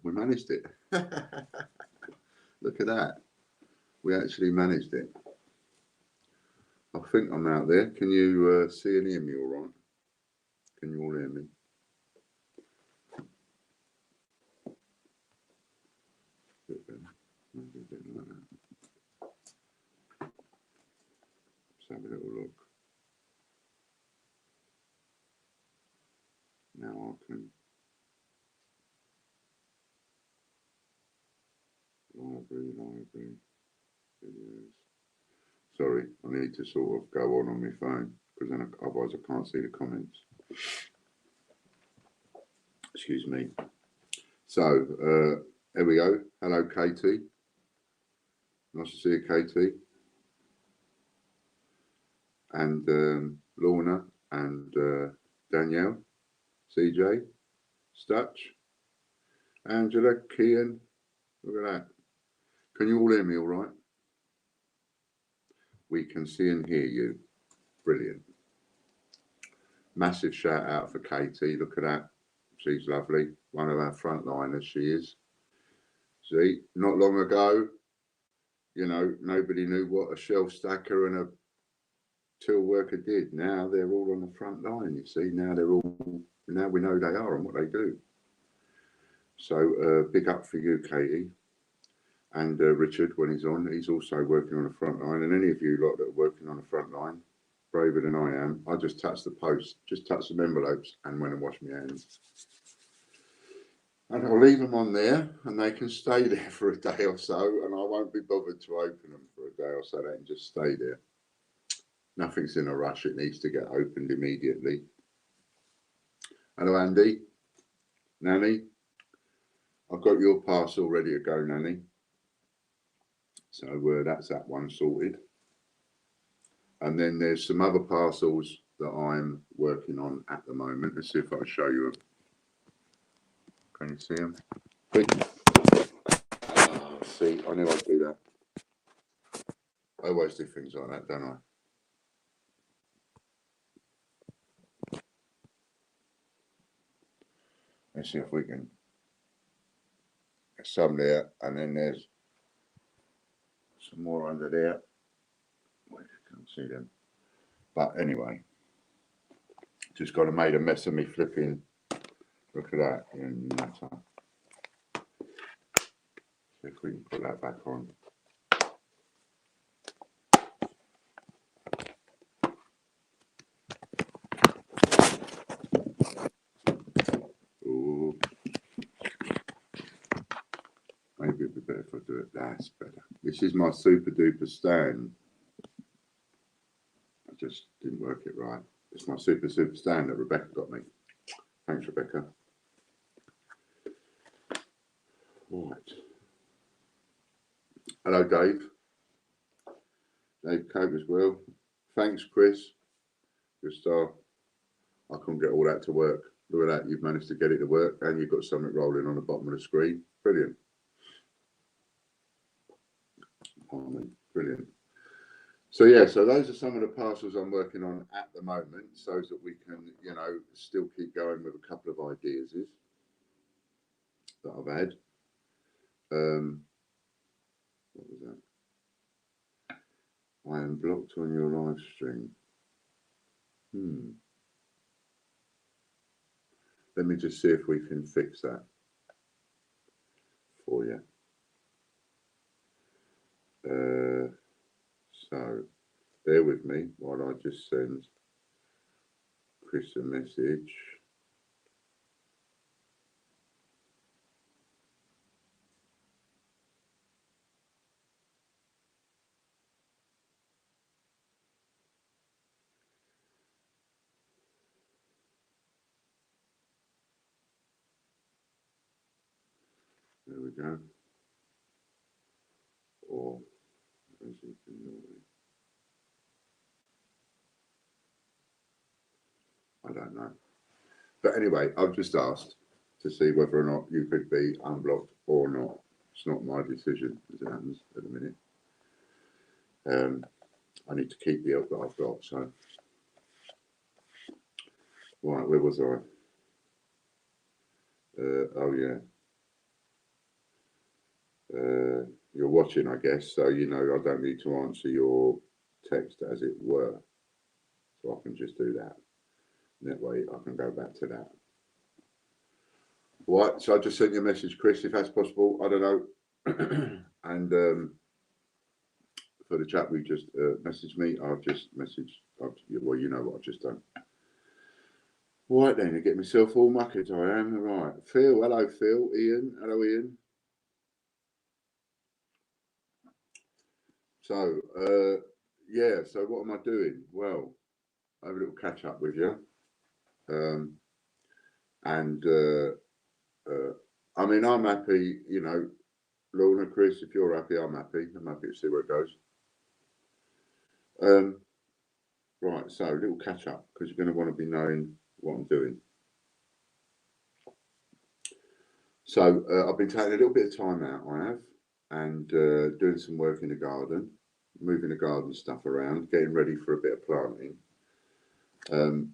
We managed it. Look at that. We actually managed it. I think I'm out there. Can you see and hear me all right? Can you all hear me? Let's have a little look. Now I can. Library, videos. Sorry, I need to sort of go on my phone because then otherwise I can't see the comments. Excuse me. So, here we go. Hello, Katie. Nice to see you, Katie. And Lorna and Danielle, CJ, Stutch, Angela, Kian. Look at that. Can you all hear me all right? We can see and hear you. Brilliant. Massive shout out for Katie. Look at that. She's lovely. One of our frontliners, she is. See, not long ago, you know, nobody knew what a shelf stacker and a till worker did. Now they're all on the front line, you see. Now we know they are and what they do. So big up for you, Katie. And Richard, when he's on, he's also working on the front line. And any of you lot that are working on the front line, braver than I am, I just touch the post, just touch some envelopes and went and wash my hands. And I'll leave them on there and they can stay there for a day or so and I won't be bothered to open them for a day or so. They can just stay there. Nothing's in a rush. It needs to get opened immediately. Hello, Andy. Nanny. I've got your parcel ready to go, Nanny. So that's that one sorted. And then there's some other parcels that I'm working on at the moment. Let's see if I can show you them. Can you see them? See, I knew I'd do that. I always do things like that, don't I? Let's see if we can. There's some there, and then there's some more under there. I can't see them. But anyway, just got to make a mess of me flipping. Look at that, you nutter. See if we can put that back on. Ooh. Maybe it'd be better if I do it. That's better. This is my super duper stand. I just didn't work it right. It's my super stand that Rebecca got me. Thanks, Rebecca. Right. Hello, Dave. Dave Cope as well. Thanks, Chris. Good star. I couldn't get all that to work. Look at that. You've managed to get it to work and you've got something rolling on the bottom of the screen. Brilliant. Brilliant. So yeah, so those are some of the parcels I'm working on at the moment, so that we can, you know, still keep going with a couple of ideas that I've had. What was that? I am blocked on your live stream. Let me just see if we can fix that for you. So bear with me while I just send Chris a message. There we go. Or as you can know, I don't know. But anyway, I've just asked to see whether or not you could be unblocked or not. It's not my decision, as it happens at the minute. I need to keep the help that I've got. So, right, where was I? Oh yeah, you're watching, I guess, so you know I don't need to answer your text, as it were. So I can just do that. And that way I can go back to that. Right, so I just sent you a message, Chris, if that's possible. I don't know. And for the chap who just messaged me, I've just messaged. Well, you know what I've just done. Right then, to get myself all mucked, I am. Right, Phil, hello, Phil. Ian, hello, Ian. So, yeah, so what am I doing? Well, I have a little catch up with you. And I mean, I'm happy, you know, Lorna, Chris, if you're happy, I'm happy. I'm happy to see where it goes. Right, so a little catch up, because you're going to want to be knowing what I'm doing. So I've been taking a little bit of time out, I have, and doing some work in the garden, moving the garden stuff around, getting ready for a bit of planting.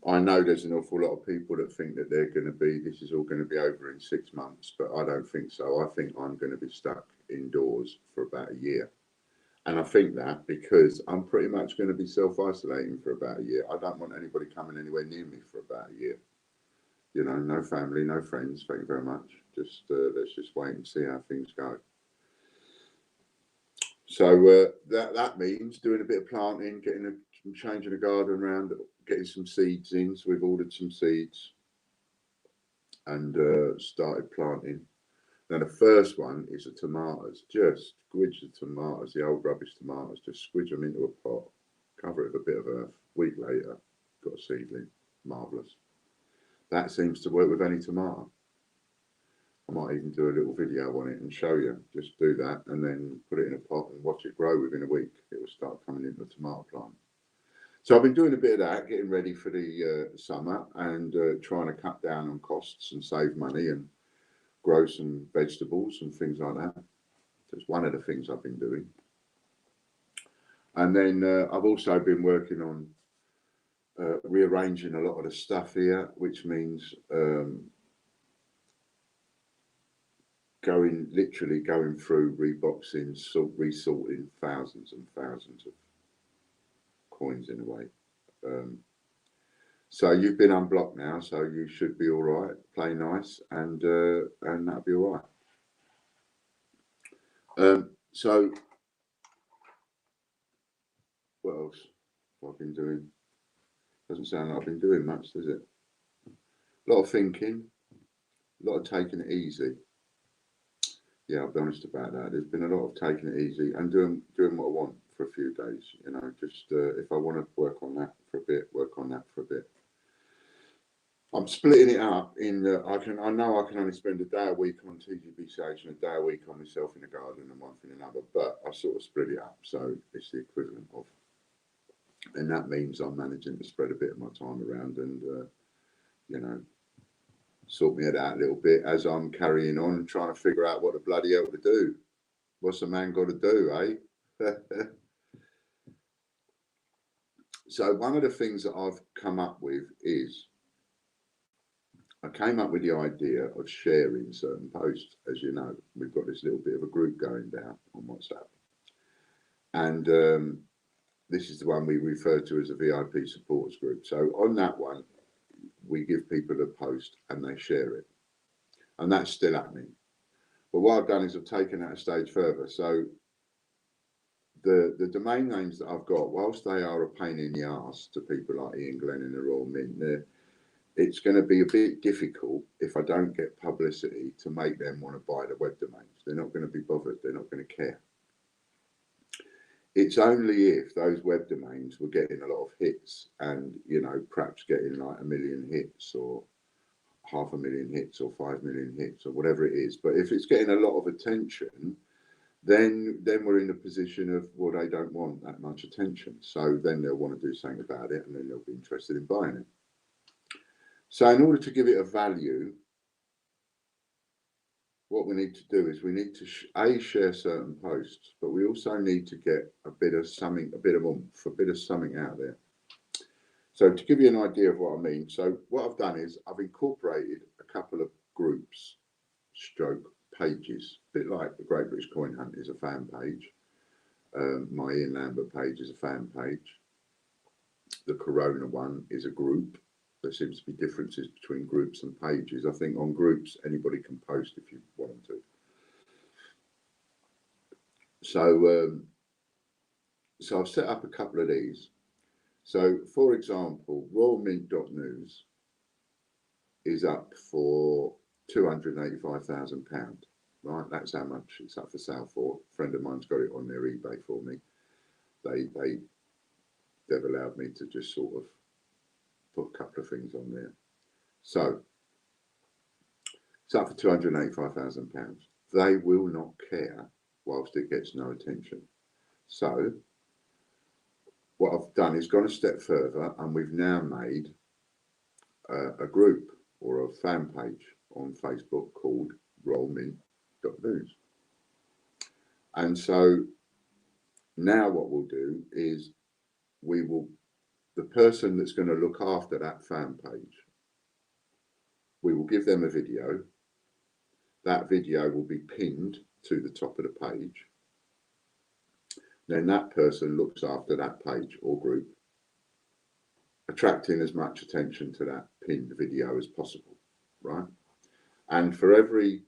I know there's an awful lot of people that think that this is all going to be over in 6 months, but I don't think so. I think I'm going to be stuck indoors for about a year. And I think that because I'm pretty much going to be self-isolating for about a year. I don't want anybody coming anywhere near me for about a year. You know, no family, no friends, thank you very much. Just let's just wait and see how things go. So that means doing a bit of planting, changing the garden around, getting some seeds in. So we've ordered some seeds and started planting. Now the first one is the tomatoes. Just squidge the tomatoes, the old rubbish tomatoes. Just squidge them into a pot, cover it with a bit of earth. A week later, got a seedling. Marvellous. That seems to work with any tomato. I might even do a little video on it and show you. Just do that and then put it in a pot and watch it grow within a week. It will start coming into a tomato plant. So I've been doing a bit of that, getting ready for the summer and trying to cut down on costs and save money and grow some vegetables and things like that. That's one of the things I've been doing. And then I've also been working on rearranging a lot of the stuff here, which means literally going through, reboxing, resorting thousands and thousands of coins in a way. So you've been unblocked now, so you should be all right. Play nice, and that'll be all right. So what else have I been doing? Doesn't sound like I've been doing much, does it? A lot of thinking, a lot of taking it easy. Yeah, I'll be honest about that. There's been a lot of taking it easy and doing what I want for a few days. You know, just if I want to work on that for a bit, work on that for a bit. I'm splitting it up in. I know I can only spend a day a week on TGBCH and a day a week on myself in the garden and one thing another. But I sort of split it up, so it's the equivalent of. And that means I'm managing to spread a bit of my time around and, you know, sort me head out a little bit as I'm carrying on and trying to figure out what the bloody hell to do. What's a man got to do, eh? So one of the things that I've come up with is I came up with the idea of sharing certain posts. As you know, we've got this little bit of a group going down on WhatsApp. And this is the one we refer to as a VIP supporters group. So on that one, we give people a post and they share it. And that's still happening. But what I've done is I've taken that a stage further. So the domain names that I've got, whilst they are a pain in the arse to people like Ian Glenn and the Royal Mint, it's going to be a bit difficult if I don't get publicity to make them want to buy the web domains. They're not going to be bothered. They're not going to care. It's only if those web domains were getting a lot of hits and, you know, perhaps getting like 1 million hits or 500,000 hits or 5 million hits or whatever it is. But if it's getting a lot of attention, then we're in a position of, well, they don't want that much attention. So then they'll want to do something about it and then they'll be interested in buying it. So in order to give it a value, what we need to do is we need to share certain posts, but we also need to get a bit of something, a bit of oomph, a bit of something out there. So to give you an idea of what I mean, so what I've done is I've incorporated a couple of groups, stroke pages, a bit like the Great British Coin Hunt is a fan page. My Ian Lambert page is a fan page. The Corona one is a group. There seems to be differences between groups and pages. I think on groups, anybody can post if you want them to. So I've set up a couple of these. So, for example, royalmint.news is up for £285,000. Right, that's how much it's up for sale for. A friend of mine's got it on their eBay for me. They've allowed me to just sort of put a couple of things on there. So it's up for £285,000. They will not care whilst it gets no attention. So what I've done is gone a step further, and we've now made a group or a fan page on Facebook called royalmint.news. And so now what we'll do is the person that's going to look after that fan page, we will give them a video. That video will be pinned to the top of the page. Then that person looks after that page or group, attracting as much attention to that pinned video as possible, right? And for every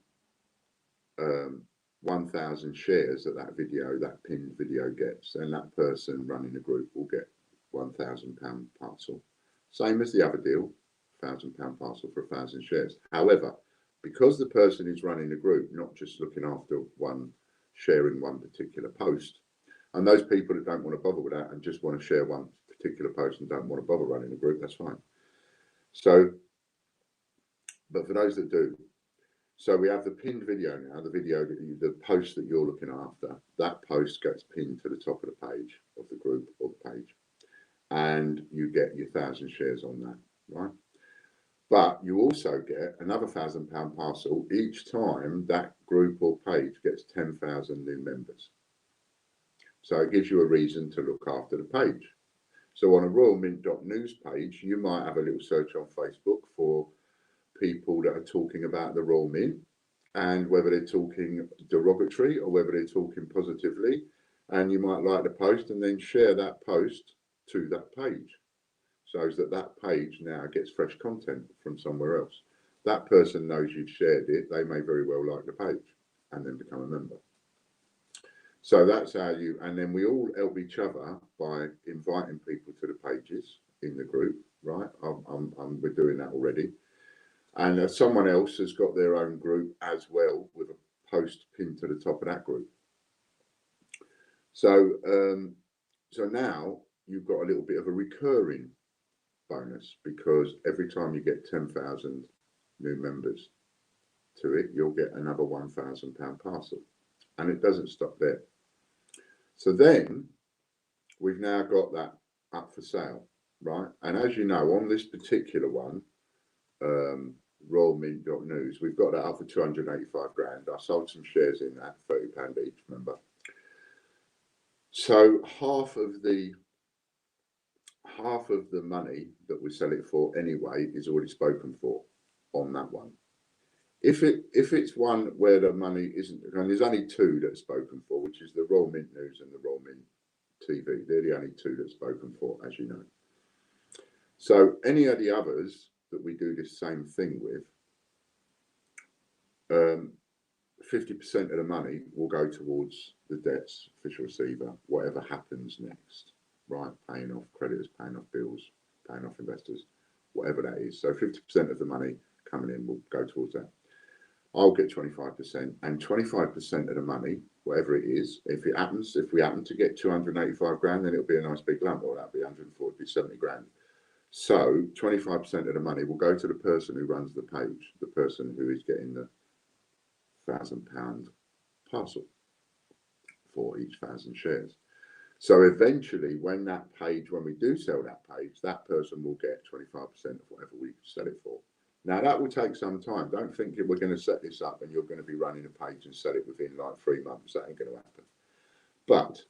1,000 shares that pinned video gets, then that person running the group will get £1,000 parcel. Same as the other deal, £1,000 parcel for 1,000 shares. However, because the person is running the group, not just looking after sharing one particular post, and those people that don't want to bother with that and just want to share one particular post and don't want to bother running the group, that's fine. So, but for those that do, so we have the pinned video now, the post that you're looking after, that post gets pinned to the top of the page of the group or the page, and you get your 1,000 shares on that, right? But you also get another £1,000 parcel each time that group or page gets 10,000 new members. So it gives you a reason to look after the page. So on a royalmint.news page, you might have a little search on Facebook for people that are talking about the Royal Mint, and whether they're talking derogatory or whether they're talking positively, and you might like the post and then share that post to that page, so that page now gets fresh content from somewhere else. That person knows you've shared it. They may very well like the page and then become a member. So that's how and then we all help each other by inviting people to the pages in the group, right? We're doing that already. And someone else has got their own group as well with a post pinned to the top of that group. So, so now you've got a little bit of a recurring bonus, because every time you get 10,000 new members to it, you'll get another £1,000 parcel. And it doesn't stop there. So then we've now got that up for sale, right? And as you know, on this particular one, royalmint.news, we've got that up for 285 grand. I sold some shares in that, £30 each, remember? So half of the money that we sell it for anyway is already spoken for on that one. If it's one where the money isn't, and there's only two that's spoken for, which is the Royal Mint News and the Royal Mint TV. They're the only two that's spoken for, as you know. So any of the others that we do this same thing with, 50% of the money will go towards the debts, official receiver, whatever happens next, right? Paying off creditors, paying off bills, paying off investors, whatever that is. So 50% of the money coming in will go towards that. I'll get 25%, and 25% of the money, whatever it is, if we happen to get 285 grand, then it'll be a nice big lump, or that'll be 140, 70 grand. So 25% of the money will go to the person who runs the page, the person who is getting the £1,000 parcel for each 1,000 shares. So eventually, when we do sell that page, that person will get 25% of whatever we sell it for. Now, that will take some time. Don't think we're going to set this up and you're going to be running a page and sell it within like 3 months. That ain't going to happen. But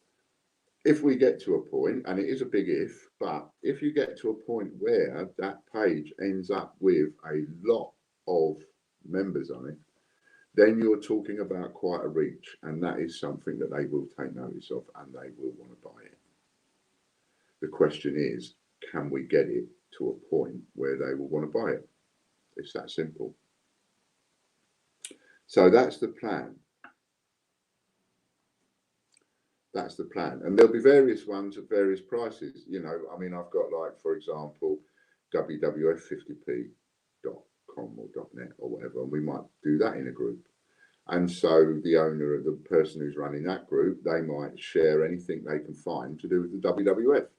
if we get to a point, and it is a big if, but if you get to a point where that page ends up with a lot of members on it, then you're talking about quite a reach, and that is something that they will take notice of and they will want to buy it. The question is, can we get it to a point where they will want to buy it? It's that simple. So that's the plan. That's the plan. And there'll be various ones at various prices. You know, I mean, I've got, like, for example, WWF50p.com or .net or whatever, and we might do that in a group. And so the owner, the person who's running that group, they might share anything they can find to do with the WWF.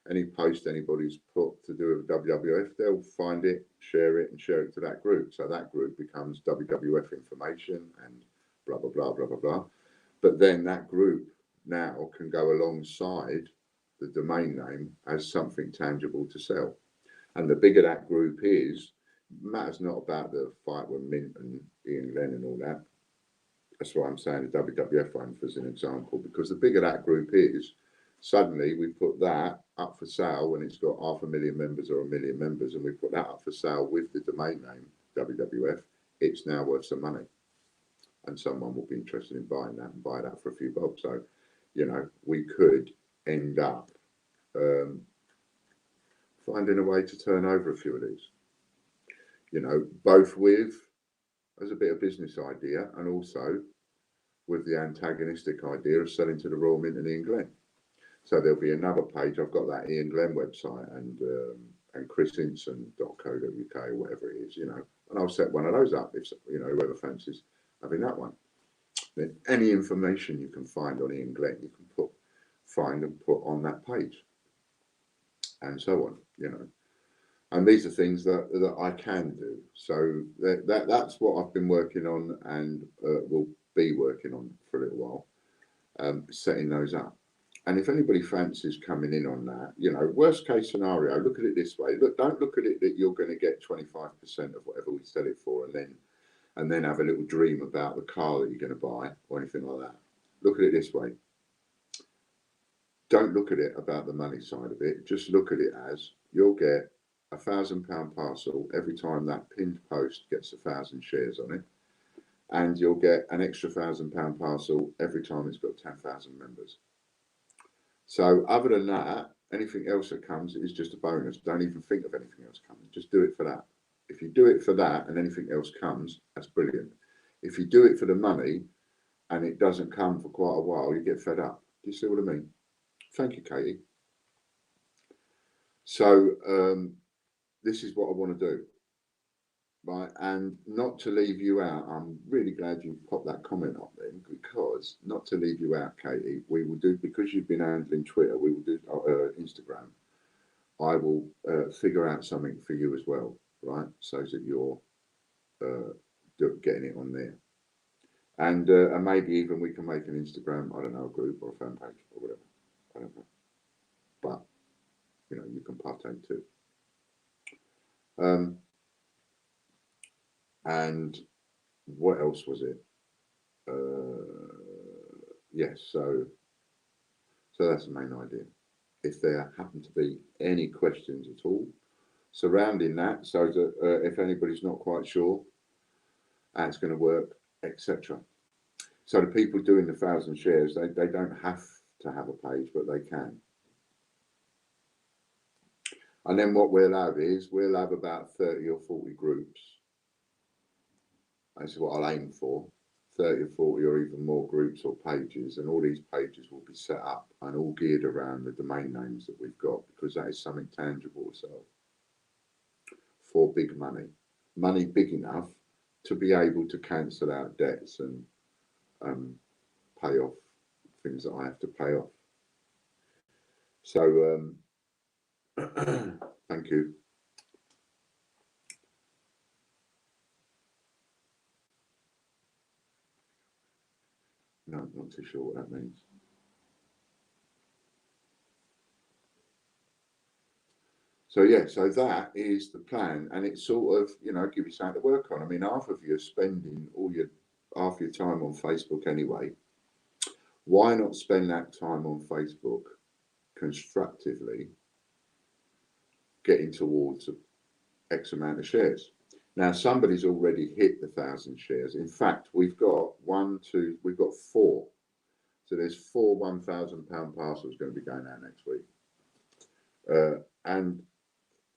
Any post anybody's put to do with WWF, they'll find it, and share it to that group. So that group becomes WWF information and blah, blah, blah, blah, blah, blah. But then that group now can go alongside the domain name as something tangible to sell. And the bigger that group is, matters not about the fight with Mint and Ian Glenn and all that. That's why I'm saying the WWF one as an example, because the bigger that group is, suddenly we put that up for sale when it's got 500,000 members or 1 million members, and we put that up for sale with the domain name WWF, it's now worth some money. And someone will be interested in buying that and buy that for a few bob. So, you know, we could end up finding a way to turn over a few of these. You know, both with as a bit of business idea and also with the antagonistic idea of selling to the Royal Mint and Ian Glenn. So there'll be another page. I've got that Ian Glenn website and chrishinson.co.uk or whatever it is, you know, and I'll set one of those up if, you know, whoever fancies having that one. Then any information you can find on Ian Glenn, you can find and put on that page, and so on, you know. And these are things that I can do. So that's what I've been working on and will be working on for a little while, setting those up. And if anybody fancies coming in on that, you know, worst case scenario, look at it this way. Look, don't look at it that you're going to get 25% of whatever we sell it for, and then have a little dream about the car that you're going to buy or anything like that. Look at it this way. Don't look at it about the money side of it. Just look at it as you'll get £1,000 parcel every time that pinned post gets 1,000 shares on it, and you'll get an extra £1,000 parcel every time it's got 10,000 members. So other than that, anything else that comes is just a bonus. Don't even think of anything else coming. Just do it for that. If you do it for that and anything else comes, that's brilliant. If you do it for the money and it doesn't come for quite a while, you get fed up. Do you see what I mean? Thank you, Katie. So this is what I want to do. Right, and not to leave you out, I'm really glad you popped that comment up then, because not to leave you out, Katie, we will do, because you've been handling Twitter, we will do Instagram. I will figure out something for you as well, right, so that you're getting it on there. And maybe even we can make an Instagram, I don't know, a group or a fan page or whatever, I don't know. But, you know, you can partake too. And what else was it? Yes, so that's the main idea. If there happen to be any questions at all surrounding that, so that if anybody's not quite sure how it's going to work, etc. So the people doing the 1,000 shares, they don't have to have a page, but they can. And then what we'll have is we'll have about 30 or 40 groups. That's what I'll aim for, 30 or 40 or even more groups or pages, and all these pages will be set up and all geared around the domain names that we've got, because that is something tangible to sell for big money big enough to be able to cancel out debts and pay off things that I have to pay off. So thank you. No, I'm not too sure what that means. So yeah, so that is the plan, and it's sort of, you know, give you something to work on. I mean, half of you are spending half your time on Facebook anyway. Why not spend that time on Facebook constructively getting towards X amount of shares? Now somebody's already hit the 1,000 shares. In fact, we've got four. So there's four £1,000 parcels going to be going out next week. And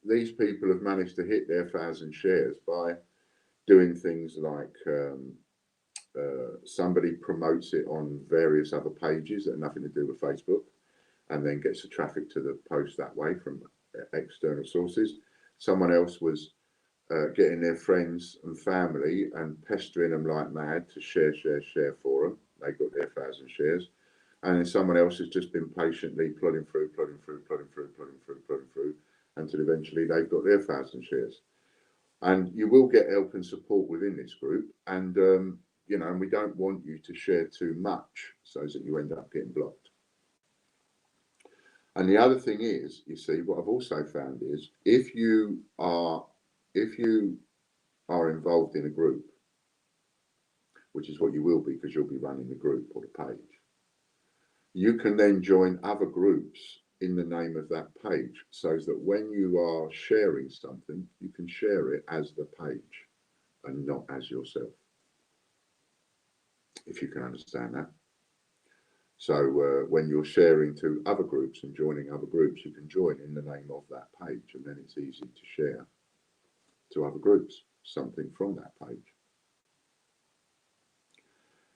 these people have managed to hit their 1,000 shares by doing things like somebody promotes it on various other pages that have nothing to do with Facebook, and then gets the traffic to the post that way from external sources. Someone else was getting their friends and family and pestering them like mad to share for them. They got their 1,000 shares. And then someone else has just been patiently plodding through, until eventually they've got their 1,000 shares. And you will get help and support within this group. And, you know, and we don't want you to share too much so that you end up getting blocked. And the other thing is, you see, what I've also found is if you are involved in a group, which is what you will be because you'll be running the group or the page, you can then join other groups in the name of that page, so that when you are sharing something, you can share it as the page and not as yourself, if you can understand that. So when you're sharing to other groups and joining other groups, you can join in the name of that page, and then it's easy to share to other groups something from that page.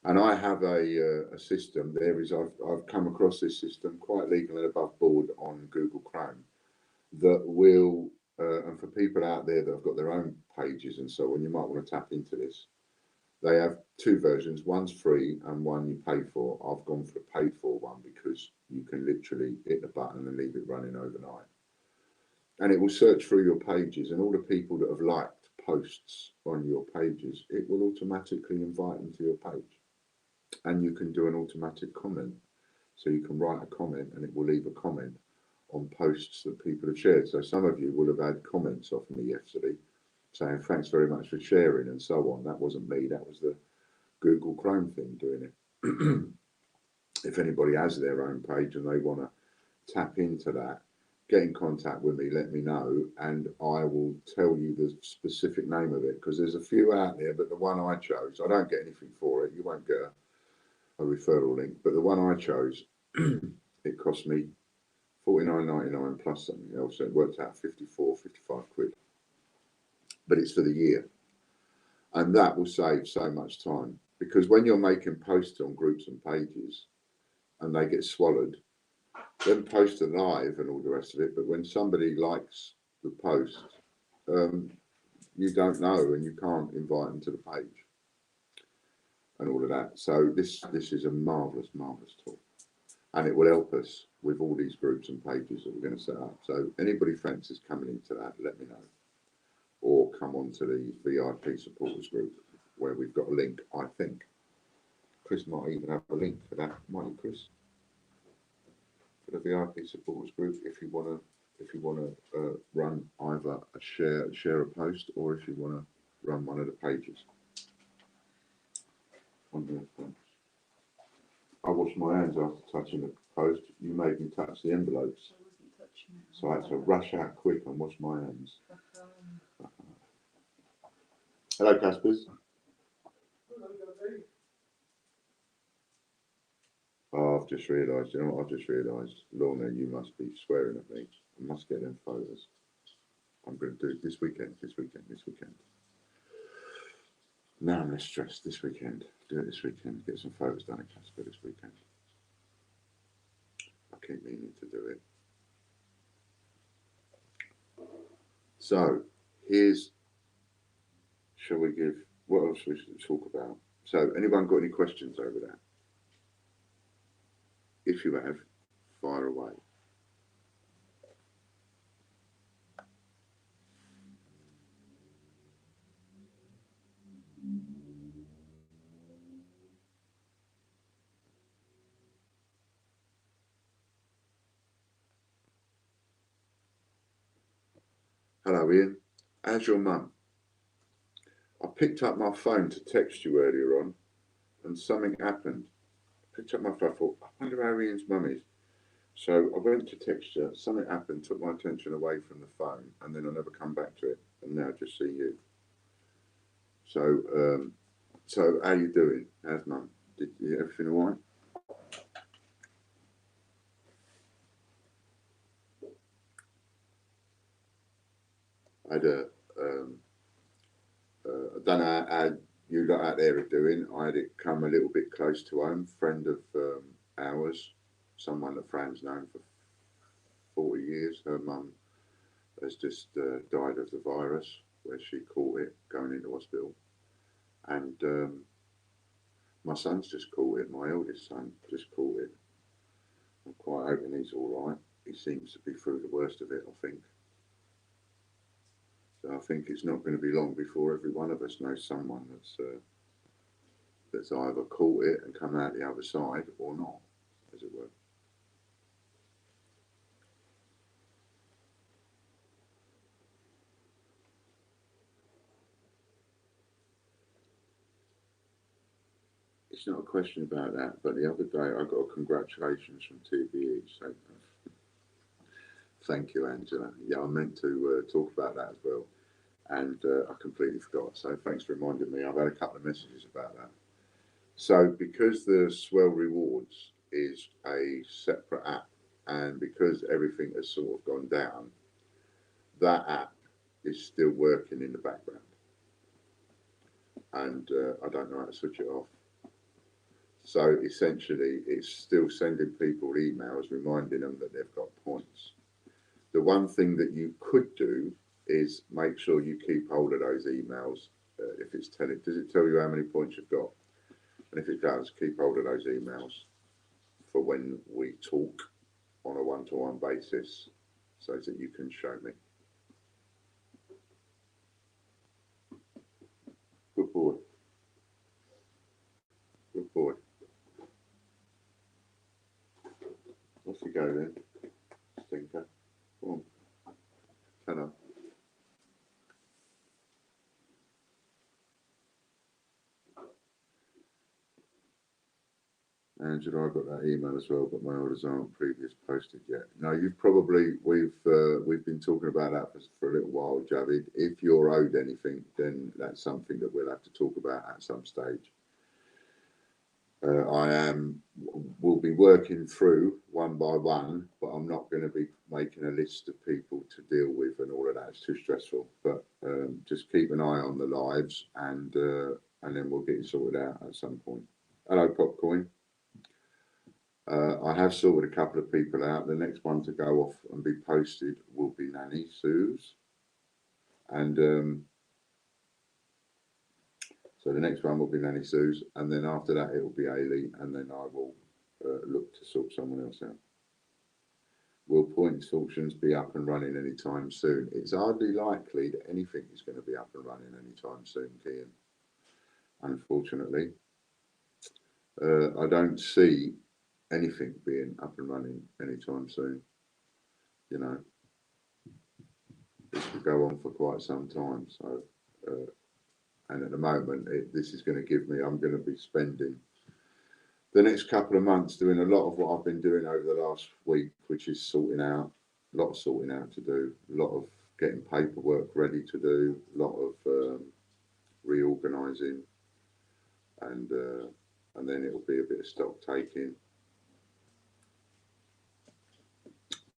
And I have a system. I've come across this system, quite legal and above board, on Google Chrome, that will and for people out there that have got their own pages and so on, you might want to tap into this. They have two versions. One's free and one you pay for. I've gone for the paid for one because you can literally hit the button and leave it running overnight. And it will search through your pages, and all the people that have liked posts on your pages, it will automatically invite them to your page. And you can do an automatic comment. So you can write a comment and it will leave a comment on posts that people have shared. So some of you will have had comments off me yesterday saying thanks very much for sharing and so on. That wasn't me, that was the Google Chrome thing doing it. If anybody has their own page and they want to tap into that, get in contact with me, let me know, and I will tell you the specific name of it, because there's a few out there, but the one I chose, I don't get anything for it. You won't get a referral link, but the one I chose, it cost me $49.99 plus something else, so it worked out 55 quid. But it's for the year, and that will save so much time, because when you're making posts on groups and pages and they get swallowed, then post are live and all the rest of it, but when somebody likes the post, you don't know and you can't invite them to the page and all of that. So this is a marvelous tool, and it will help us with all these groups and pages that we're going to set up. So anybody fancies coming into that, let me know, or come on to the VIP supporters group where we've got a link. I think Chris might even have a link for that, mightn't you, Chris? For the VIP supporters group, if you want to run either a share a post, or if you want to run one of the pages. I washed my hands after touching the post. You made me touch the envelopes, so I had to rush out quick and wash my hands. Hello, Caspers. Oh, I've just realised, you know what I've just realised? Lorna, you must be swearing at me. I must get them photos. I'm going to do it this weekend. Now I'm less stressed this weekend. Do it this weekend. Get some photos done at Casper this weekend. I keep meaning to do it. So, shall we give, what else we should talk about? So, anyone got any questions over that? If you have, fire away. Hello, Ian. How's your mum? I picked up my phone to text you earlier on, and something happened. I picked up my phone, I thought, I wonder how Ian's mum is. So I went to text her, something happened, took my attention away from the phone, and then I never come back to it, and now I just see you. So how you doing? How's mum? Did you everything all right? I had a I don't know how you lot out there are doing. I had it come a little bit close to home. Friend of ours, someone that Fran's known for 40 years. Her mum has just died of the virus where she caught it going into hospital. And my son's just caught it. My eldest son just caught it. I'm quite hoping he's all right. He seems to be through the worst of it, I think. So I think it's not going to be long before every one of us knows someone that's either caught it and come out the other side or not, as it were. It's not a question about that, but the other day I got a congratulations from TVE. So thank you, Angela. Yeah, I meant to talk about that as well, and I completely forgot. So thanks for reminding me. I've had a couple of messages about that. So because the Swell Rewards is a separate app, and because everything has sort of gone down, that app is still working in the background, and I don't know how to switch it off. So essentially, it's still sending people emails reminding them that they've got points. The one thing that you could do is make sure you keep hold of those emails. If it's telling, does it tell you how many points you've got? And if it does, keep hold of those emails for when we talk on a one-to-one basis, so that you can show me. Good boy. Good boy. Off you go then, stinker. Come on. Hello. Angela, I got that email as well, but my orders aren't previous posted yet. No, you've probably we've been talking about that for a little while, Javid. If you're owed anything, then that's something that we'll have to talk about at some stage. We'll be working through one by one, but I'm not going to be making a list of people to deal with and all of that. It's too stressful. But just keep an eye on the lives, and then we'll get it sorted out at some point. Hello, Popcoin. I have sorted a couple of people out. The next one to go off and be posted will be Nanny Sue's, and so the next one will be Nanny Sue's, and then after that it will be Ailey, and then I will look to sort someone else out. Will points auctions be up and running anytime soon? It's hardly likely that anything is going to be up and running anytime soon, Kian. Unfortunately, I don't see anything being up and running anytime soon. You know, this could go on for quite some time. So, and at the moment, this is going to give me. I'm going to be spending the next couple of months doing a lot of what I've been doing over the last week, which is sorting out, a lot of sorting out to do, a lot of getting paperwork ready to do, a lot of reorganising, and then it'll be a bit of stock taking.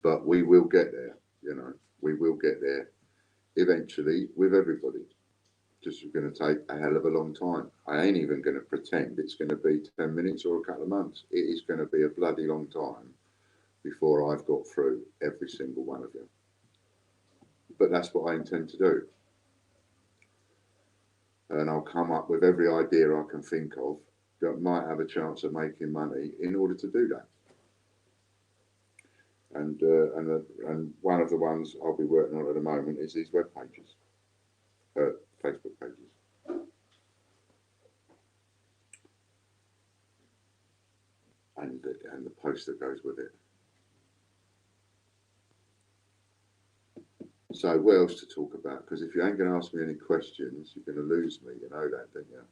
But we will get there, you know, we will get there eventually with everybody. Just going to take a hell of a long time. I ain't even going to pretend it's going to be 10 minutes or a couple of months. It is going to be a bloody long time before I've got through every single one of you. But that's what I intend to do. And I'll come up with every idea I can think of that might have a chance of making money in order to do that. And one of the ones I'll be working on at the moment is these web pages, Facebook pages, and the post that goes with it. So what else to talk about? Because if you ain't going to ask me any questions, you're going to lose me. You know that, don't you?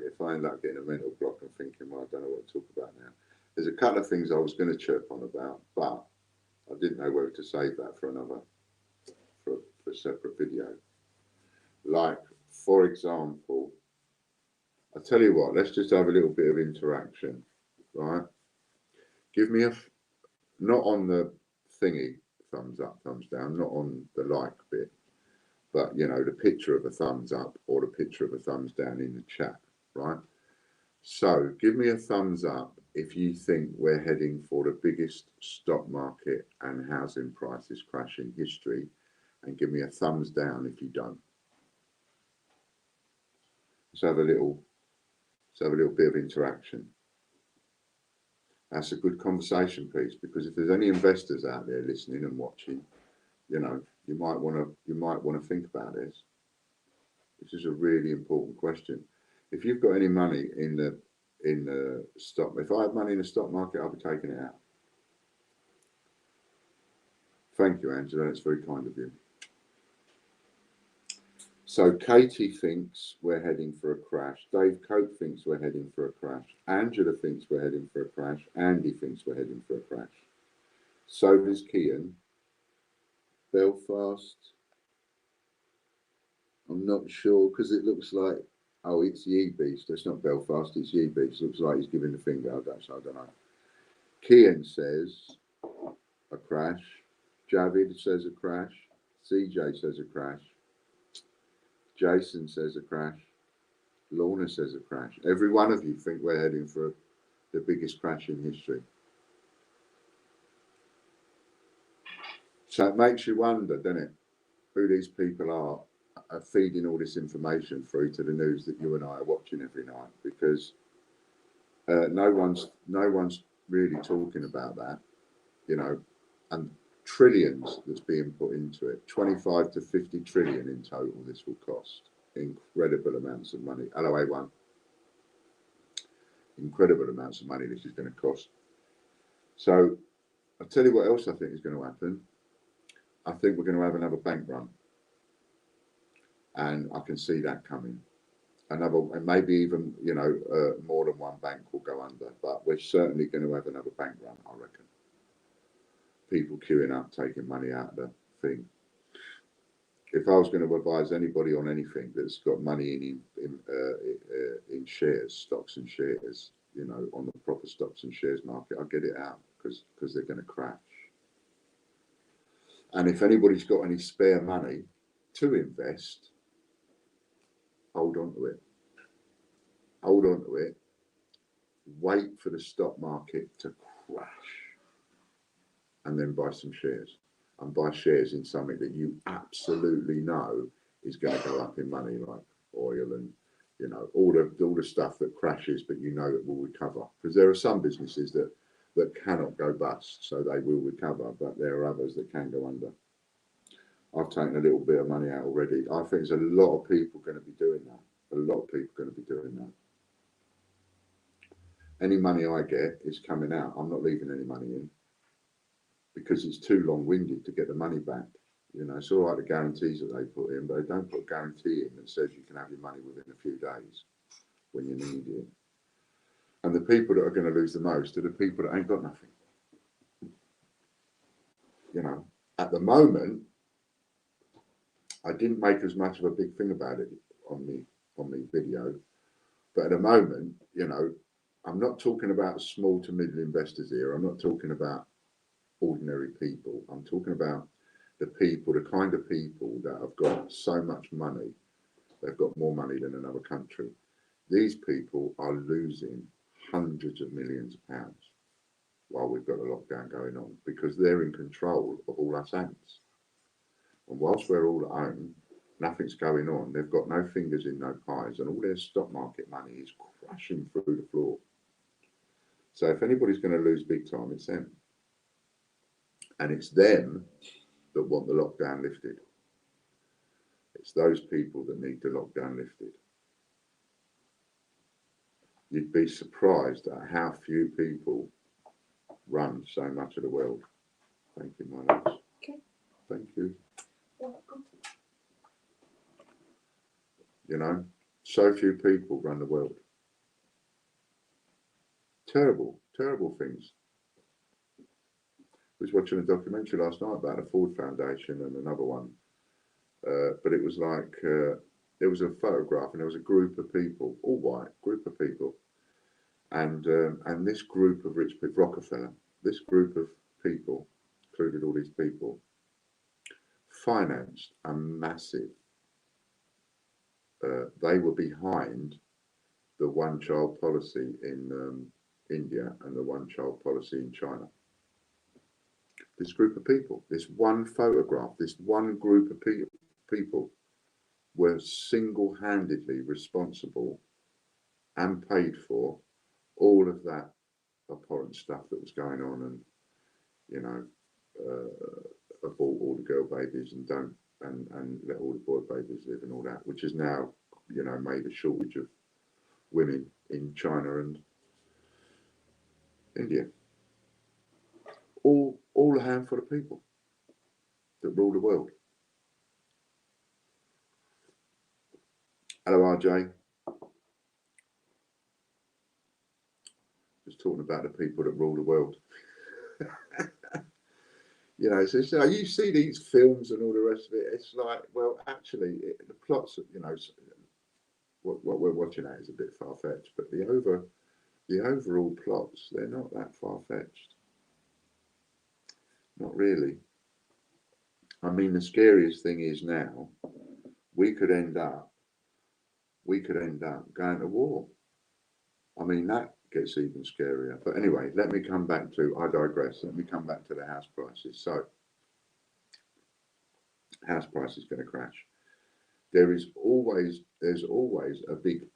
If I end up getting a mental block and thinking, well, I don't know what to talk about now. There's a couple of things I was going to chirp on about, but I didn't know whether to save that for a separate video. Like, for example, I tell you what, let's just have a little bit of interaction, right? Give me not on the thingy, thumbs up, thumbs down, not on the like bit, but you know, the picture of a thumbs up or the picture of a thumbs down in the chat, right? So give me a thumbs up if you think we're heading for the biggest stock market and housing prices crash in history, and give me a thumbs down if you don't. Let's have a little bit of interaction. That's a good conversation piece, because if there's any investors out there listening and watching, you know, you might want to think about this. This is a really important question. If you've got any money in the stock, if I had money in the stock market, I'd be taking it out. Thank you, Angela. That's very kind of you. So Katie thinks we're heading for a crash. Dave Cope thinks we're heading for a crash. Angela thinks we're heading for a crash. Andy thinks we're heading for a crash. So does Kian. Belfast. I'm not sure, because it looks like, oh, it's Ye Beast. It's not Belfast, it's Ye Beast. Looks like he's giving the finger. I don't know. Kian says a crash. Javid says a crash. CJ says a crash. Jason says a crash. Lorna says a crash. Every one of you think we're heading for the biggest crash in history. So it makes you wonder, doesn't it, who these people are feeding all this information through to the news that you and I are watching every night, because no one's really talking about that, you know, and trillions that's being put into it. 25 to 50 trillion in total this will cost. Incredible amounts of money. Hello, A1. Incredible amounts of money this is going to cost. So I'll tell you what else I think is going to happen. I think we're going to have another bank run, and I can see that coming. Another, and maybe even, you know, more than one bank will go under, but we're certainly going to have another bank run, I reckon. People queuing up, taking money out of the thing. If I was going to advise anybody on anything that's got money in shares, stocks and shares, you know, on the proper stocks and shares market, I'll get it out, because they're going to crash. And if anybody's got any spare money to invest, hold on to it. Hold on to it. Wait for the stock market to crash, and then buy some shares. And buy shares in something that you absolutely know is going to go up in money, like oil and, you know, all the stuff that crashes, but you know it will recover. Because there are some businesses that cannot go bust, so they will recover, but there are others that can go under. I've taken a little bit of money out already. I think there's a lot of people going to be doing that. A lot of people are going to be doing that. Any money I get is coming out. I'm not leaving any money in, because it's too long-winded to get the money back. You know, it's all right, the guarantees that they put in, but they don't put a guarantee in that says you can have your money within a few days when you need it. And the people that are going to lose the most are the people that ain't got nothing. You know, at the moment, I didn't make as much of a big thing about it on the video, but at the moment, you know, I'm not talking about small to middle investors here. I'm not talking about ordinary people. I'm talking about the people, the kind of people that have got so much money, they've got more money than another country. These people are losing hundreds of millions of pounds while we've got a lockdown going on, because they're in control of all us ants. And whilst we're all at home, nothing's going on. They've got no fingers in no pies, and all their stock market money is crashing through the floor. So if anybody's going to lose big time, it's them. And it's them that want the lockdown lifted. It's those people that need the lockdown lifted. You'd be surprised at how few people run so much of the world. Thank you, my love. Okay. Thank you. Welcome. You know, so few people run the world. Terrible, terrible things. I was watching a documentary last night about the Ford Foundation and another one. But it was like there was a photograph, and there was a group of people, all white, group of people, and this group of rich people, Rockefeller, this group of people, included all these people, financed a massive. They were behind the one-child policy in India and the one-child policy in China. This group of people, this one photograph, this one group of people were single-handedly responsible and paid for all of that abhorrent stuff that was going on, and you know, abort all the girl babies and don't and let all the boy babies live and all that, which has now, you know, made a shortage of women in China and India. All a handful of people that rule the world. Hello, RJ. Just talking about the people that rule the world. You know, so you see these films and all the rest of it. It's like, well, actually, the plots, you know, what we're watching at is a bit far fetched, but the overall plots, they're not that far fetched. Not really. I mean, the scariest thing is now we could end up going to war. I mean, that gets even scarier. But anyway, let me come back to, I digress. Let me come back to the house prices. So, house price is going to crash. There's always a big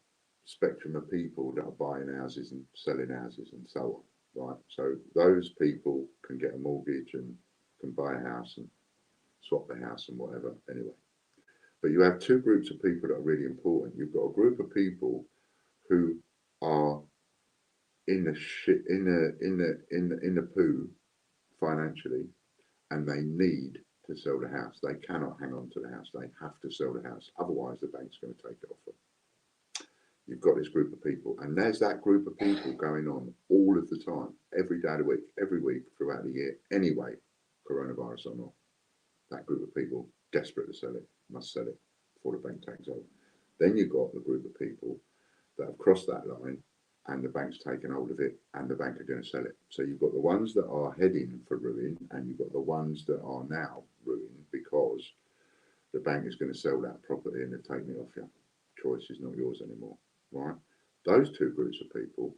spectrum of people that are buying houses and selling houses and so on, right? So those people can get a mortgage and can buy a house and swap the house and whatever. Anyway, but you have two groups of people that are really important. You've got a group of people who are in the poo financially, and they need to sell the house. They cannot hang on to the house. They have to sell the house. Otherwise, the bank's going to take it off them. You've got this group of people, and there's that group of people going on all of the time, every day of the week, every week throughout the year. Anyway, coronavirus or not, that group of people desperate to sell it, must sell it before the bank takes over. Then you've got the group of people that have crossed that line, and the bank's taken hold of it, and the bank are going to sell it. So you've got the ones that are heading for ruin, and you've got the ones that are now ruined because the bank is going to sell that property and they've taken it off you. Choice is not yours anymore, right? Those two groups of people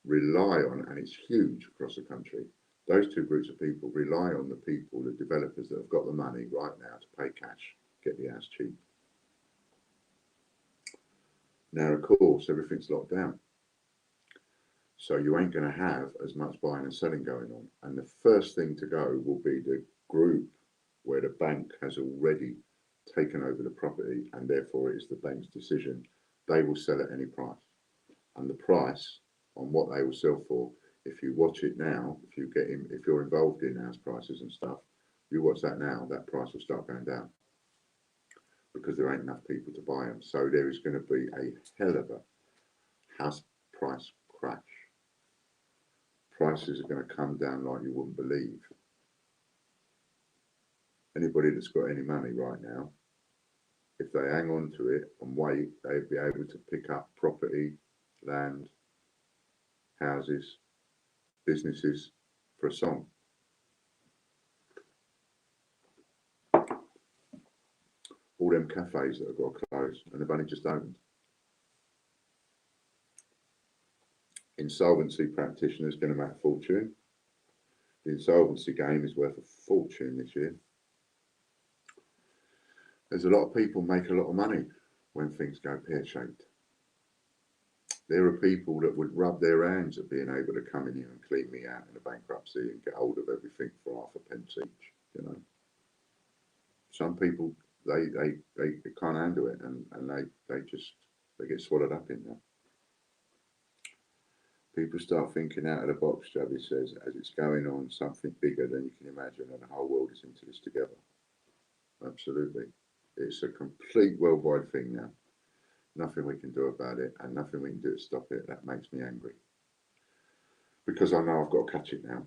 rely on, and it's huge across the country, those two groups of people rely on the people, the developers that have got the money right now to pay cash, get the house cheap. Now, of course, everything's locked down. So you ain't going to have as much buying and selling going on. And the first thing to go will be the group where the bank has already taken over the property, and therefore it is the bank's decision. They will sell at any price. And the price on what they will sell for, if you watch it now, if you're involved in house prices and stuff, you watch that now, that price will start going down because there ain't enough people to buy them. So there is going to be a hell of a house price crash. Prices are going to come down like you wouldn't believe. Anybody that's got any money right now, if they hang on to it and wait, they'll be able to pick up property, land, houses, businesses for a song. All them cafes that have got to close and they've only just opened. Insolvency practitioners going to make a fortune. The insolvency game is worth a fortune this year. There's a lot of people make a lot of money when things go pear-shaped. There are people that would rub their hands at being able to come in here and clean me out in a bankruptcy and get hold of everything for half a pence each, you know. Some people, they can't handle it, and they get swallowed up in that. People start thinking out of the box, Javi says, as it's going on, something bigger than you can imagine, and the whole world is into this together. Absolutely. It's a complete worldwide thing now. Nothing we can do about it, and nothing we can do to stop it. That makes me angry. Because I know I've got to catch it now.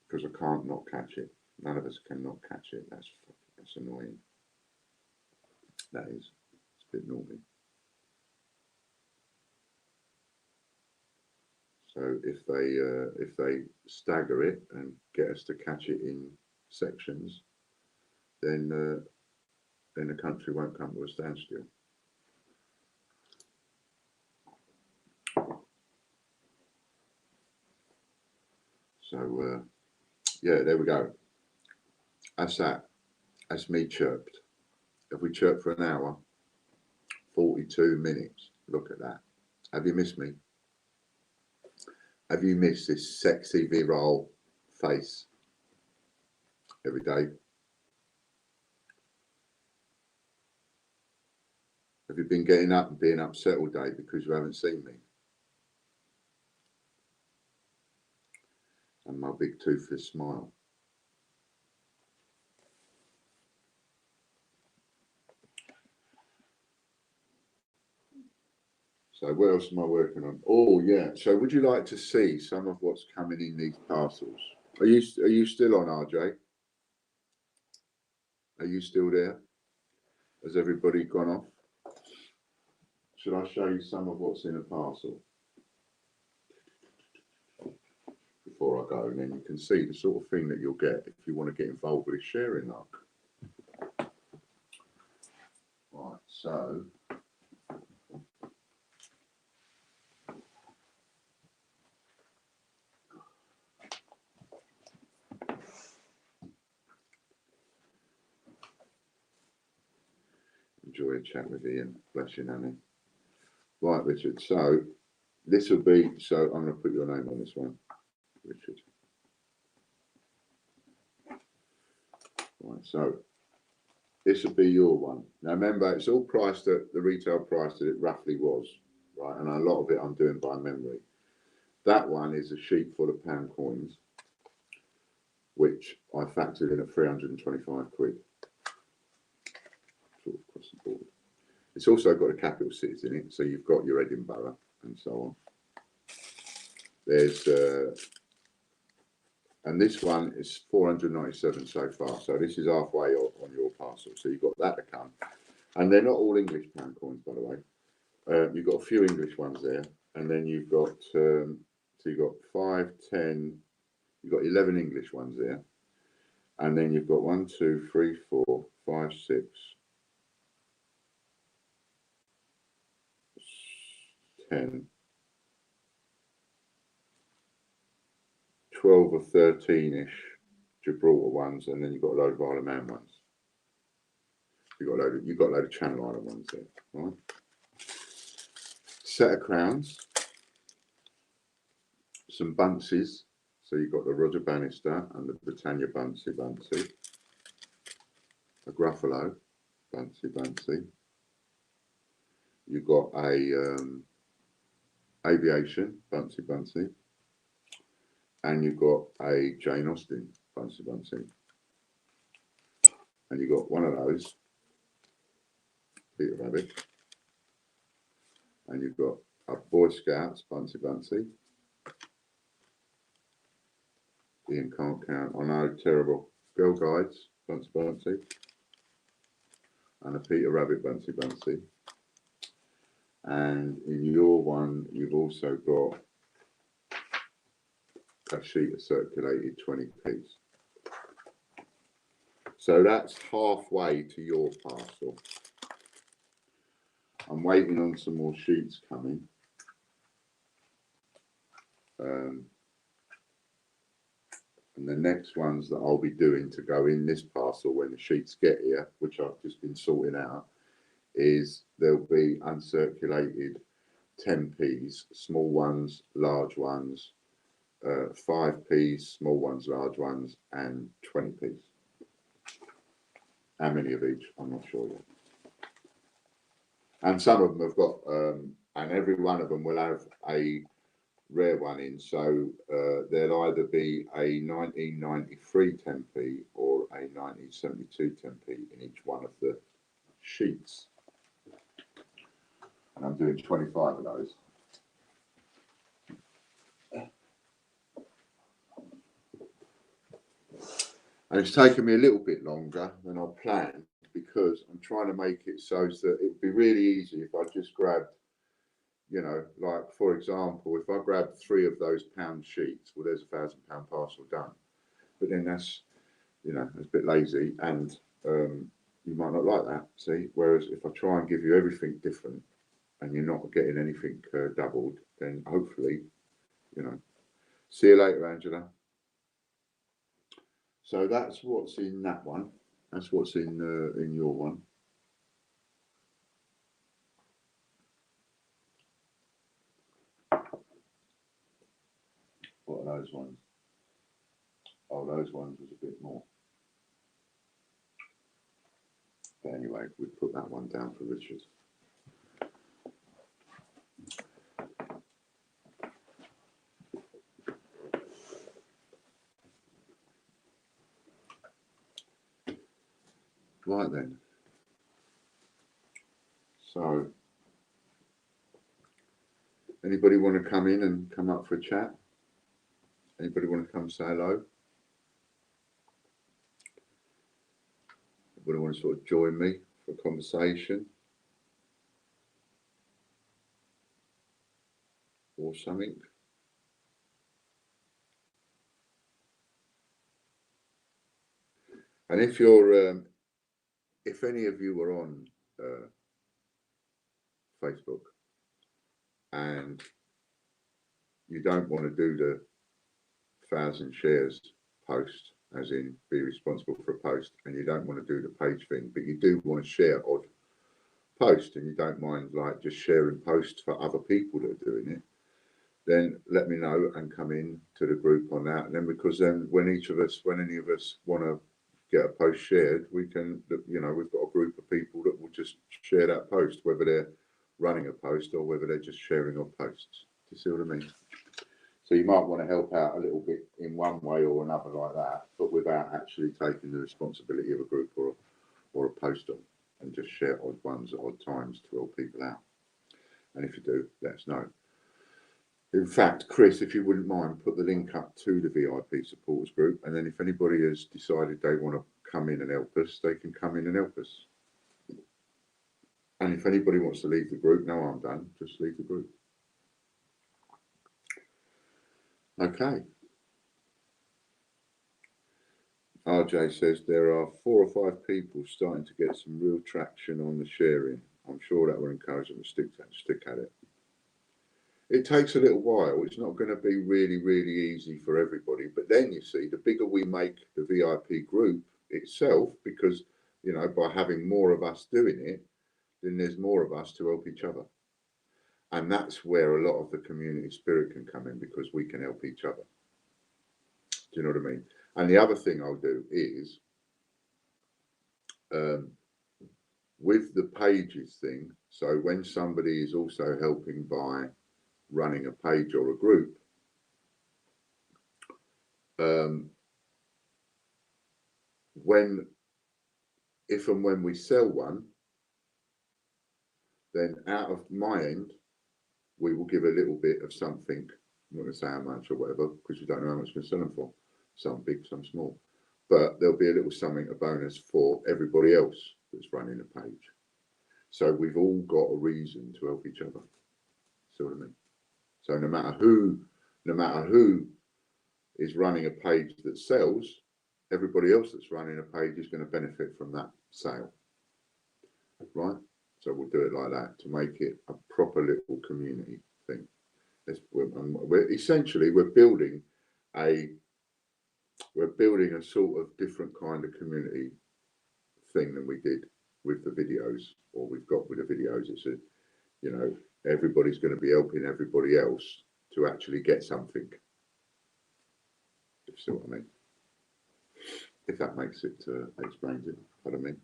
Because I can't not catch it. None of us can not catch it. That's annoying. That is. It's bit naughty. So if they stagger it and get us to catch it in sections, then the country won't come to a standstill. So yeah, there we go. That's that. That's me chirped. If we chirp for an hour, 42 minutes. Look at that. Have you missed me? Have you missed this sexy virile face every day? Have you been getting up and being upset all day because you haven't seen me? And my big toothless smile. So what else am I working on? Oh yeah. So would you like to see some of what's coming in these parcels? Are you still on, RJ? Are you still there? Has everybody gone off? Should I show you some of what's in a parcel before I go? And then you can see the sort of thing that you'll get if you want to get involved with sharing that. Right, so enjoy a chat with Ian. Bless you, Nanny. Right, Richard. So this will be, so I'm going to put your name on this one, Richard. Right, so this will be your one. Now remember, it's all priced at the retail price that it roughly was, right? And a lot of it I'm doing by memory. That one is a sheet full of pound coins, which I factored in at 325 quid. Sort of across the board. It's also got a capital cities in it, so you've got your Edinburgh and so on. There's and this one is 497 so far. So this is halfway on your parcel. So you've got that to come. And they're not all English pound coins, by the way. You've got a few English ones there. And then you've got, so you've got 5, 10, you've got 11 English ones there. And then you've got 1, 2, 3, 4, 5, 6, 10, 12 or 13-ish Gibraltar ones, and then you've got a load of Isle of Man ones. You've got a load of Channel Island ones there, right? Set of crowns, some Bunces. So you've got the Roger Bannister and the Britannia Buncy, a Gruffalo Buncy. You've got a Aviation Buncy, and you've got a Jane Austen Buncy, and you've got one of those, Peter Rabbit, and you've got a Boy Scouts Buncy. Ian can't count. I know, terrible. Girl Guides Buncy, and a Peter Rabbit Buncy. And in your one, you've also got a sheet of circulated 20p's. So that's halfway to your parcel. I'm waiting on some more sheets coming. And the next ones that I'll be doing to go in this parcel when the sheets get here, which I've just been sorting out, is there'll be uncirculated 10p's, small ones, large ones, 5p's, small ones, large ones, and 20p's. How many of each? I'm not sure yet. And some of them have got, and every one of them will have a rare one in. So there'll either be a 1993 10p or a 1972 10p in each one of the sheets. And I'm doing 25 of those. And it's taken me a little bit longer than I planned because I'm trying to make it so that it would be really easy if I just grabbed, you know, like for example, if I grab 3 of those pound sheets, well, there's a £1,000 parcel done. But then that's, you know, it's a bit lazy, and you might not like that. See, whereas if I try and give you everything different, and you're not getting anything doubled, then hopefully, you know. See you later, Angela. So that's what's in that one. That's what's in your one. What are those ones? Oh, those ones was a bit more. But anyway, we put that one down for Richard. Right then. So, anybody want to come in and come up for a chat? Anybody want to come say hello? Anybody want to sort of join me for a conversation? Or something? And if you're, if any of you are on Facebook and you don't want to do the 1,000 shares post, as in be responsible for a post, and you don't want to do the page thing, but you do want to share odd post, and you don't mind like just sharing posts for other people that are doing it, then let me know and come in to the group on that. And then, because then when any of us want to get a post shared, we can, you know, we've got a group of people that will just share that post, whether they're running a post or whether they're just sharing odd posts. Do you see what I mean? So you might want to help out a little bit in one way or another like that, but without actually taking the responsibility of a group or a post on, and just share odd ones at odd times to help people out. And if you do, let us know. In fact, Chris, if you wouldn't mind, put the link up to the VIP supporters group, and then if anybody has decided they want to come in and help us, they can come in and help us. And if anybody wants to leave the group, no harm done, just leave the group. Okay. RJ says there are 4 or 5 people starting to get some real traction on the sharing. I'm sure that will encourage them to stick at it. It takes a little while. It's not going to be really, really easy for everybody. But then you see, the bigger we make the VIP group itself, because, you know, by having more of us doing it, then there's more of us to help each other. And that's where a lot of the community spirit can come in, because we can help each other. Do you know what I mean? And the other thing I'll do is, with the pages thing, so when somebody is also helping by running a page or a group, if and when we sell one, then out of my end, we will give a little bit of something. I'm not going to say how much or whatever, because you don't know how much you're going to sell them for. Some big, some small. But there'll be a little something, a bonus for everybody else that's running a page. So we've all got a reason to help each other. See what I mean? So no matter who is running a page that sells, everybody else that's running a page is going to benefit from that sale. Right? So we'll do it like that to make it a proper little community thing. We're building a sort of different kind of community thing than we did with the videos, or we've got with the videos. It's a, you know, everybody's going to be helping everybody else to actually get something. If you see what I mean. If that makes it, explains it. What I mean.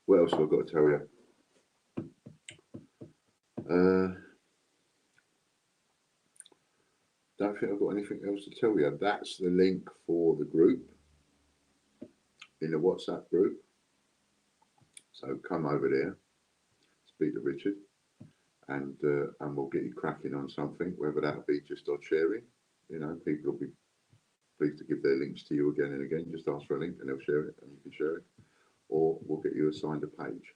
What else have I got to tell you? Don't think I've got anything else to tell you. That's the link for the group in the WhatsApp group. So come over there, speak to Richard, and we'll get you cracking on something, whether that'll be just odd sharing. You know, people will be pleased to give their links to you again and again. Just ask for a link and they'll share it and you can share it. Or we'll get you assigned a page.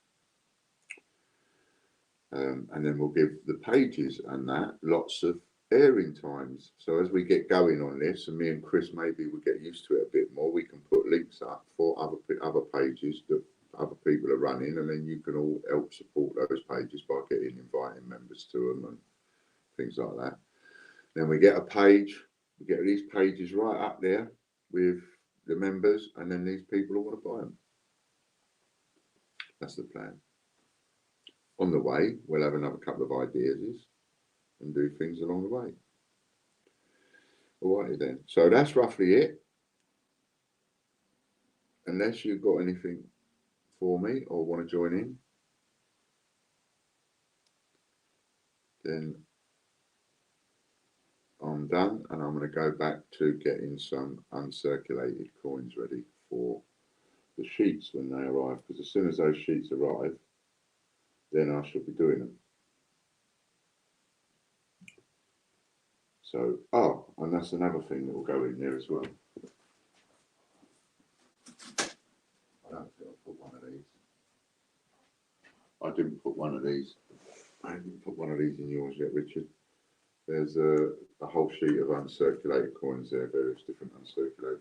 And then we'll give the pages and that lots of airing times. So as we get going on this, and me and Chris maybe will get used to it a bit more, we can put links up for other pages that other people are running, and then you can all help support those pages by inviting members to them and things like that. Then we get a page, we get these pages right up there with the members, and then these people will want to buy them. That's the plan. On the way, we'll have another couple of ideas and do things along the way. All righty then. So that's roughly it. Unless you've got anything for me or want to join in, then I'm done, and I'm going to go back to getting some uncirculated coins ready for the sheets when they arrive, because as soon as those sheets arrive, then I shall be doing them. So, and that's another thing that will go in there as well. I don't think I'll put one of these. I didn't put one of these. I didn't put one of these in yours yet, Richard. There's a whole sheet of uncirculated coins there, various different uncirculated.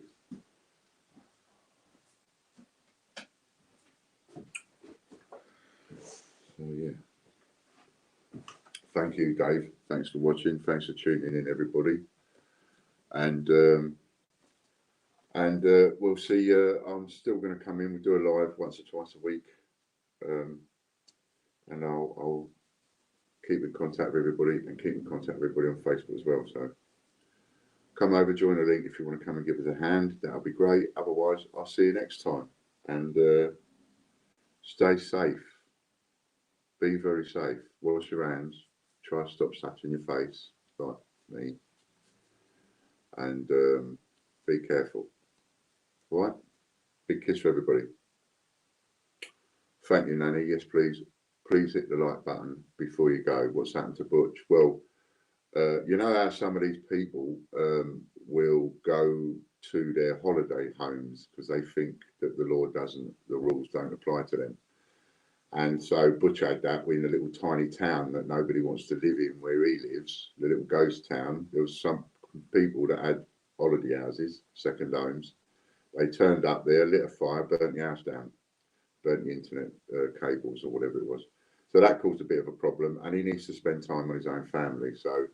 So yeah. Thank you, Dave. Thanks for watching. Thanks for tuning in, everybody. And we'll see. I'm still going to come in. We do a live once or twice a week, and I'll keep in contact with everybody and keep in contact with everybody on Facebook as well. So come over, join the link if you want to come and give us a hand. That'll be great. Otherwise, I'll see you next time. And stay safe. Be very safe. Wash your hands. Try to stop touching your face like me. And be careful. All right? Big kiss for everybody. Thank you, Nanny. Yes, please. Please hit the like button before you go. What's happened to Butch? Well, you know how some of these people will go to their holiday homes because they think that the rules don't apply to them. And so Butch had that in a little tiny town that nobody wants to live in where he lives, the little ghost town. There was some people that had holiday houses, second homes. They turned up there, lit a fire, burnt the house down, burnt the internet cables or whatever it was. So that caused a bit of a problem, and he needs to spend time with his own family. So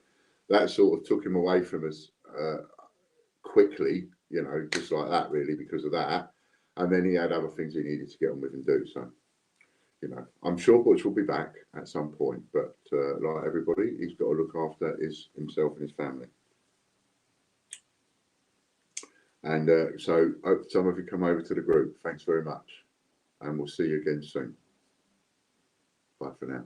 that sort of took him away from us quickly, you know, just like that, really, because of that. And then he had other things he needed to get on with and do. So, you know, I'm sure Butch will be back at some point, but like everybody, he's got to look after himself and his family. And so some of you come over to the group. Thanks very much. And we'll see you again soon. Bye for now.